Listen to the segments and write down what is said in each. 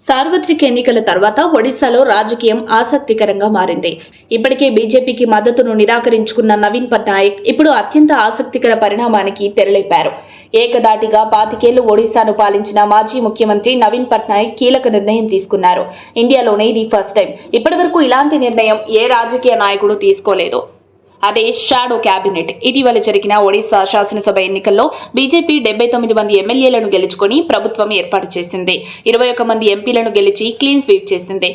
సార్వత్రిక ఎన్నికల తర్వాత ఒడిశాలో రాజకీయం ఆసక్తికరంగా మారింది. ఇప్పటికే బీజేపీకి మద్దతును నిరాకరించుకున్న నవీన్ పట్నాయక్ ఇప్పుడు అత్యంత ఆసక్తికర పరిణామానికి తెరలేపారు. ఏకదాటిగా 25 ఏళ్లు ఒడిశాను పాలించిన మాజీ ముఖ్యమంత్రి నవీన్ పట్నాయక్ కీలక నిర్ణయం తీసుకున్నారు. ఇండియాలోనే ఇది ఫస్ట్ టైం. ఇప్పటివరకు ఇలాంటి నిర్ణయం ఏ రాజకీయ నాయకుడు తీసుకోలేదు. అదే షాడో క్యాబినెట్. ఇటీవల జరిగిన ఒడిశా శాసనసభ ఎన్నికల్లో బీజేపీ 79 మంది ఎమ్మెల్యేలను గెలుచుకొని ప్రభుత్వం ఏర్పాటు చేసింది. 21 మంది ఎంపీలను గెలిచి క్లీన్ స్వీప్ చేసింది.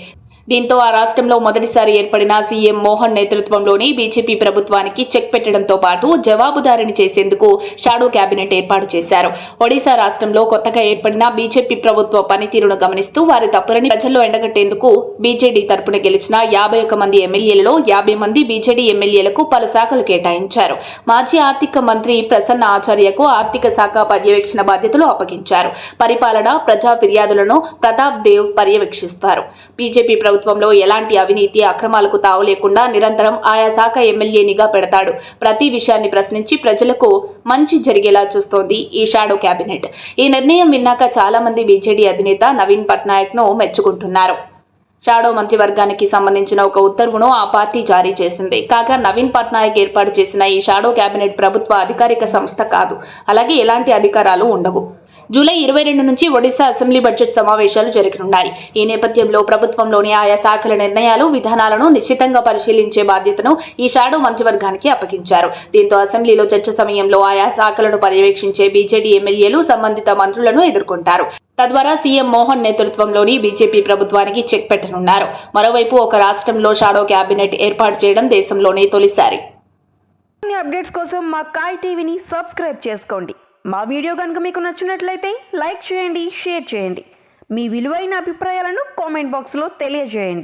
దీంతో ఆ రాష్ట్రంలో మొదటిసారి ఏర్పడిన సీఎం మోహన్ నేతృత్వంలోని బీజేపీ ప్రభుత్వానికి చెక్ పెట్టడంతో పాటు జవాబుదారీని చేసేందుకు షాడో క్యాబినెట్ ఏర్పాటు చేశారు. ఒడిశా రాష్ట్రంలో కొత్తగా ఏర్పడిన బీజేపీ ప్రభుత్వ పనితీరును గమనిస్తూ వారి తప్పులని ప్రజల్లో ఎండగట్టేందుకు బీజేడీ తరపున గెలిచిన 51 మంది ఎమ్మెల్యేలలో 50 మంది బీజేడీ ఎమ్మెల్యేలకు పలు శాఖలు కేటాయించారు. మాజీ ఆర్థిక మంత్రి ప్రసన్న ఆచార్యకు ఆర్థిక శాఖ పర్యవేక్షణ బాధ్యతలు అప్పగించారు. పరిపాలన, ప్రజా ఫిర్యాదులను ప్రతాప్ దేవ్ పర్యవేక్షిస్తారు. బీజేపీ ప్రభుత్వంలో ఎలాంటి అవినీతి, అక్రమాలకు తావు లేకుండా నిరంతరం ఆయా శాఖ ఎమ్మెల్యే నిఘా పెడతాడు. ప్రతి విషయాన్ని ప్రశ్నించి ప్రజలకు మంచి జరిగేలా చూస్తోంది ఈ షాడో క్యాబినెట్. ఈ నిర్ణయం విన్నాక చాలా మంది బీజేడీ అధినేత నవీన్ పట్నాయక్ ను మెచ్చుకుంటున్నారు. షాడో మంత్రివర్గానికి సంబంధించిన ఒక ఉత్తర్వును ఆ పార్టీ జారీ చేసింది. కాగా నవీన్ పట్నాయక్ ఏర్పాటు చేసిన ఈ షాడో క్యాబినెట్ ప్రభుత్వ అధికారిక సంస్థ కాదు. అలాగే ఎలాంటి అధికారాలు ఉండవు. జూలై 22 నుంచి ఒడిశా అసెంబ్లీ బడ్జెట్ సమావేశాలు జరగనున్నాయి. ఈ నేపథ్యంలో ప్రభుత్వంలోని ఆయా శాఖల నిర్ణయాలు, విధానాలను నిశ్చితంగా పరిశీలించే బాధ్యతను ఈ షాడో మంత్రివర్గానికి అప్పగించారు. దీంతో అసెంబ్లీలో చర్చ సమయంలో ఆయా శాఖలను పర్యవేక్షించే బీజేడీ ఎమ్మెల్యేలు సంబంధిత మంత్రులను ఎదుర్కొంటారు. తద్వారా సీఎం మోహన్ నేతృత్వంలోని బీజేపీ ప్రభుత్వానికి చెక్ పెట్టనున్నారు. మరోవైపు ఒక రాష్ట్రంలో షాడో క్యాబినెట్ ఏర్పాటు చేయడం దేశంలోనే తొలిసారి. అప్డేట్స్ కోసం మా కాయ్ టీవీని సబ్స్క్రైబ్ చేసుకోండి. మా వీడియో కనుక మీకు నచ్చినట్లయితే లైక్ చేయండి, షేర్ చేయండి. మీ విలువైన అభిప్రాయాలను కామెంట్ బాక్స్లో తెలియజేయండి.